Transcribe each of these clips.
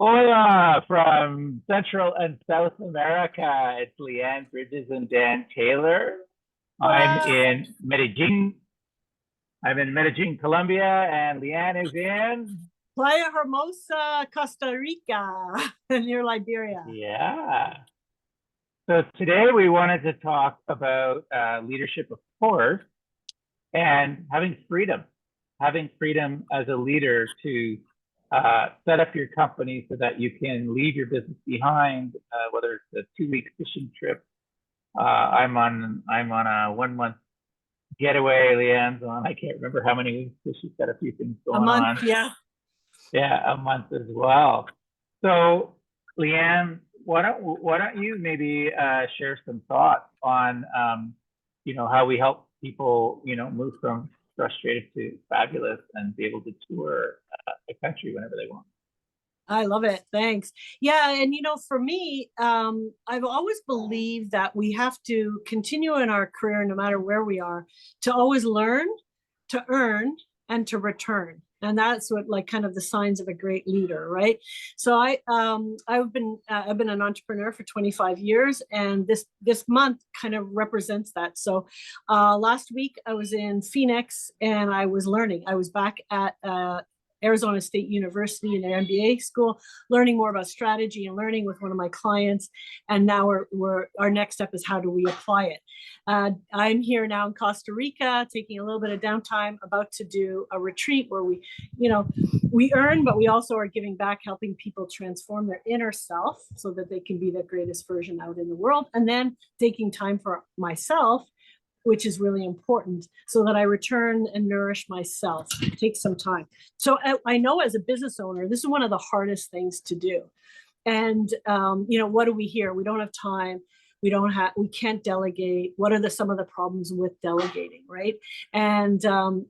Hola from Central and South America. It's Leanne Bridges and Dan Taylor. I'm Hola, in Medellin. I'm in Medellin, Colombia, and Leanne is in. Playa Hermosa, Costa Rica, near Liberia. Yeah. So today we wanted to talk about leadership, of course, and having freedom as a leader to set up your company so that you can leave your business behind, whether it's a 2 week fishing trip. I'm on a 1 month getaway. Leanne's on, I can't remember how many weeks, because she's got a few things A going month, on. yeah. Yeah, a month as well. So, Leanne, why don't you maybe share some thoughts on how we help people move from frustrated to fabulous and be able to tour the country whenever they want. I love it. Thanks. Yeah, and for me, I've always believed that we have to continue in our career, no matter where we are, to always learn, to earn, and to return. And that's what, like, kind of the signs of a great leader, right? So I've been an entrepreneur for 25 years, and this month kind of represents that. So last week I was in Phoenix and I was learning. I was back at Arizona State University in their MBA school, learning more about strategy and learning with one of my clients. And now our next step is, how do we apply it? I'm here now in Costa Rica, taking a little bit of downtime, about to do a retreat where we earn, but we also are giving back, helping people transform their inner self so that they can be their greatest version out in the world. And then taking time for myself, which is really important, so that I return and nourish myself. Take some time. So I know, as a business owner, this is one of the hardest things to do. And what do we hear? We don't have time. We can't delegate. What are some of the problems with delegating, right? And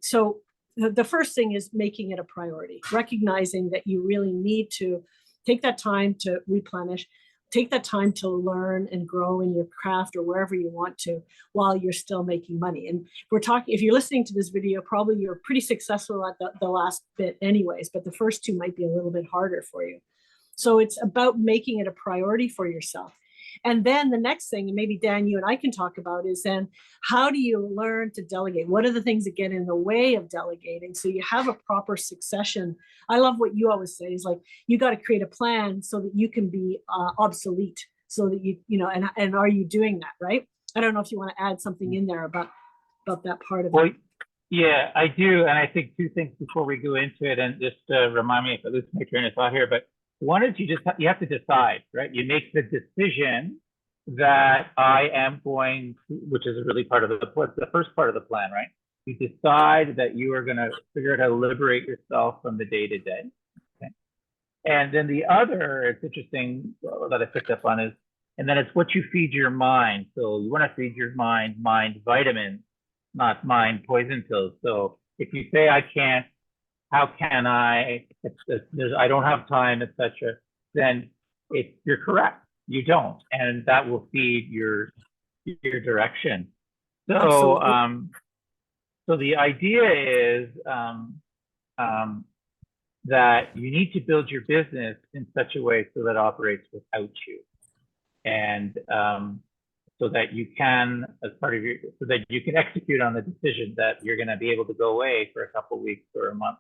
so the first thing is making it a priority, recognizing that you really need to take that time to replenish, take that time to learn and grow in your craft or wherever you want to, while you're still making money. And if you're listening to this video, probably you're pretty successful at the last bit anyways, but the first two might be a little bit harder for you. So it's about making it a priority for yourself. And then the next thing, and maybe Dan, you and I can talk about, is then how do you learn to delegate? What are the things that get in the way of delegating, so you have a proper succession? I love what you always say, is like, you got to create a plan so that you can be obsolete, so that and are you doing that, right? I don't know if you want to add something in there about that part of it. Yeah, I do. And I think two things before we go into it, and just remind me if I lose my train of thought here, but one is you have to decide, right? You make the decision that I am going to, which is really part of the first part of the plan, right? You decide that you are going to figure out how to liberate yourself from the day to day. Okay. And then the other, it's interesting that I picked up on, is, and then it's what you feed your mind. So you want to feed your mind vitamins, not mind poison pills. So if you say, I can't, how can I, I don't have time, etc., then you're correct. You don't, and that will feed your direction. So so the idea is that you need to build your business in such a way so that it operates without you, and so that you can, as part of so that you can execute on the decision that you're going to be able to go away for a couple of weeks or a month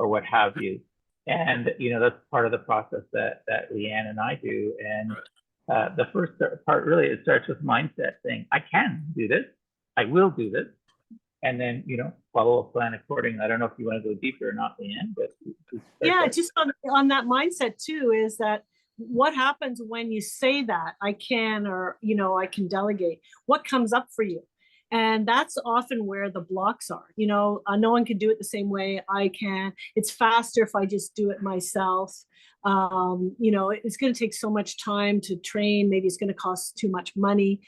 or what have you. And that's part of the process that Leanne and I do. And the first part, really, it starts with mindset, saying, I can do this, I will do this, and then follow a plan accordingly. I don't know if you want to go deeper or not, Leanne, but yeah, just on that mindset too, is that what happens when you say that I can, or I can delegate? What comes up for you? And that's often where the blocks are. No one can do it the same way I can. It's faster if I just do it myself. It's going to take so much time to train. Maybe it's going to cost too much money.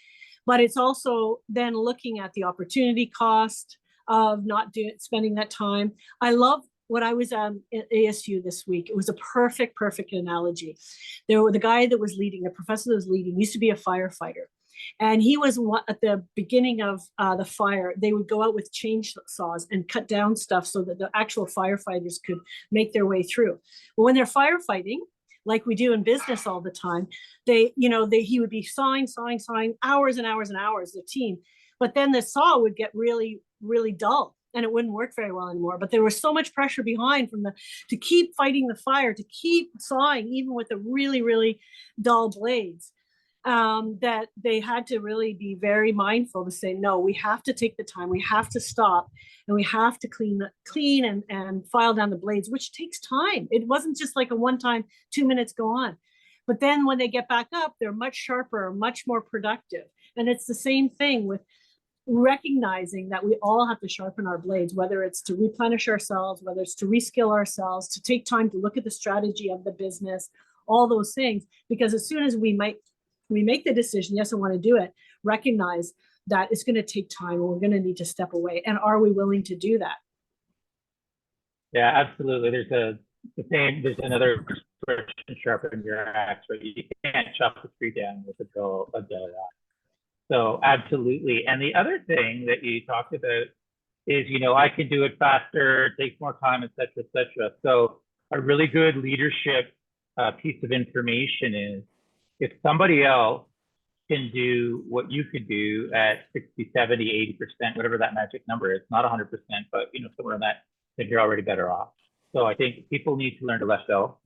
But it's also then looking at the opportunity cost of not spending that time. I love when I was at ASU this week. It was a perfect analogy. The guy that was leading, the professor that was leading, used to be a firefighter. And he was at the beginning of the fire. They would go out with chainsaws and cut down stuff so that the actual firefighters could make their way through. But when they're firefighting, like we do in business all the time. He would be sawing hours and hours and hours, the team. But then the saw would get really, really dull and it wouldn't work very well anymore. But there was so much pressure behind to keep fighting the fire, to keep sawing, even with the really, really dull blades, that they had to really be very mindful to say, no, we have to take the time, we have to stop, and we have to clean and file down the blades, which takes time. It wasn't just like a one-time 2 minutes go on. But then when they get back up, they're much sharper, much more productive. And it's the same thing with recognizing that we all have to sharpen our blades, whether it's to replenish ourselves, whether it's to reskill ourselves, to take time to look at the strategy of the business, all those things. Because as soon as we make the decision, yes, I want to do it, recognize that it's going to take time and we're going to need to step away. And are we willing to do that? Yeah, absolutely. There's another expression, sharpen your axe, right? You can't chop the tree down with a dull axe. So absolutely. And the other thing that you talked about is, I can do it faster, it takes more time, et cetera, et cetera. So a really good leadership piece of information is, if somebody else can do what you could do at 60, 70, 80%, whatever that magic number is, not 100%, but somewhere in that, then you're already better off. So I think people need to learn to let go.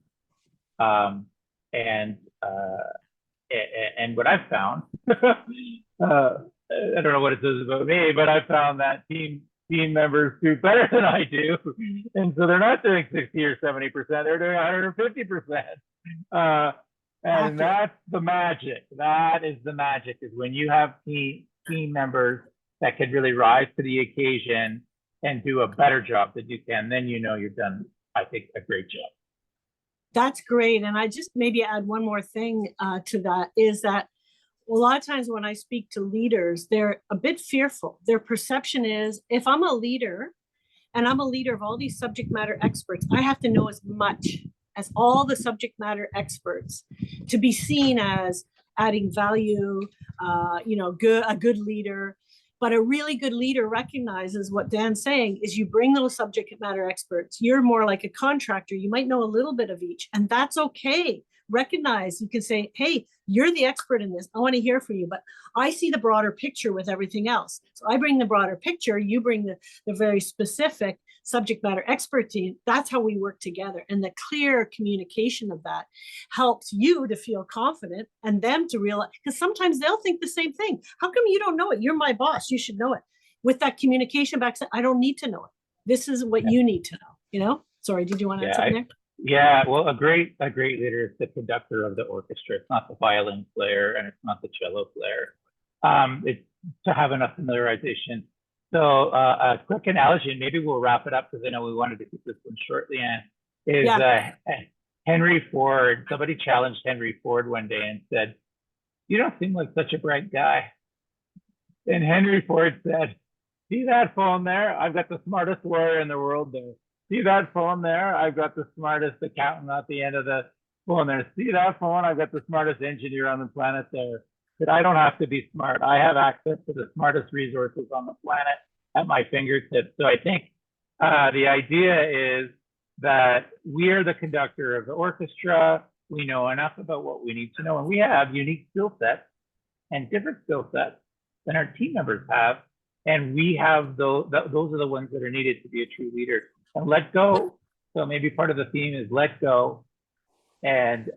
And what I've found, I don't know what it says about me, but I've found that team members do better than I do. And so they're not doing 60 or 70%, they're doing 150%. And that's the magic. That is the magic, is when you have team members that can really rise to the occasion and do a better job than you can, then you've done, I think, a great job. That's great. And I just maybe add one more thing to that, is that a lot of times when I speak to leaders, they're a bit fearful. Their perception is, if I'm a leader and I'm a leader of all these subject matter experts, I have to know as much as all the subject matter experts to be seen as adding value, a good leader. But a really good leader recognizes what Dan's saying is, you bring those subject matter experts. You're more like a contractor. You might know a little bit of each, and that's okay. Recognize, you can say, hey, you're the expert in this. I want to hear from you, but I see the broader picture with everything else. So I bring the broader picture. You bring the very specific subject matter expertise. That's how we work together. And the clear communication of that helps you to feel confident, and them to realize, because sometimes they'll think the same thing. How come you don't know it? You're my boss. You should know it. With that communication back, I don't need to know it. This is what you need to know. Sorry, did you want to add something there? Yeah, well, a great leader is the conductor of the orchestra. It's not the violin player and it's not the cello player. It's to have enough familiarization. So a quick analogy, and maybe we'll wrap it up because I know we wanted to keep this one short, Lianne, is Henry Ford. Somebody challenged Henry Ford one day and said, "You don't seem like such a bright guy." And Henry Ford said, "See that phone there? I've got the smartest lawyer in the world there. See that phone there? I've got the smartest accountant at the end of the phone there. See that phone? I've got the smartest engineer on the planet there. But I don't have to be smart. I have access to the smartest resources on the planet at my fingertips." So I think the idea is that we are the conductor of the orchestra. We know enough about what we need to know, and we have unique skill sets and different skill sets than our team members have. And we have those are the ones that are needed to be a true leader. And let go. So maybe part of the theme is let go, and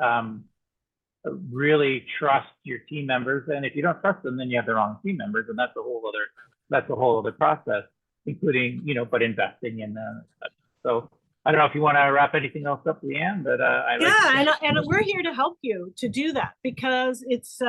really trust your team members. And if you don't trust them, then you have the wrong team members, and that's a whole other process, including but investing in them. So I don't know if you want to wrap anything else up, Lianne, but and we're here to help you to do that, because it's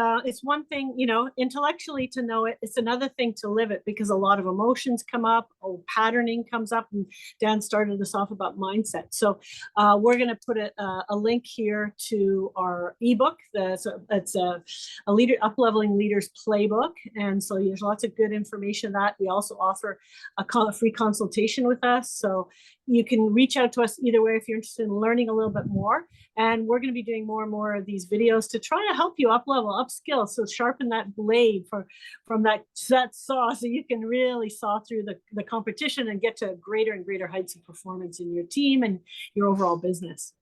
one thing, intellectually to know it. It's another thing to live it, because a lot of emotions come up, patterning comes up, and Dan started us off about mindset. So we're going to put a link here to our ebook. It's a leader up-leveling leaders playbook, and so there's lots of good information that we also offer a free consultation with us. So you can reach out to us either way if you're interested in learning a little bit more. And we're going to be doing more and more of these videos to try to help you up-level, upskill, so sharpen that blade from that saw, so you can really saw through the competition and get to greater and greater heights of performance in your team and your overall business.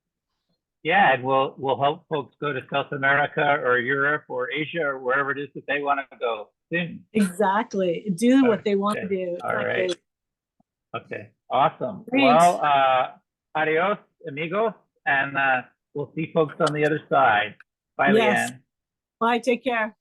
Yeah, and we'll help folks go to South America or Europe or Asia or wherever it is that they want to go soon. Exactly. Do what they want to Okay. do. All right. Exactly. Okay. Awesome. Thanks. Well, adios, amigos, and we'll see folks on the other side. Bye, Yes. Lianne. Bye. Take care.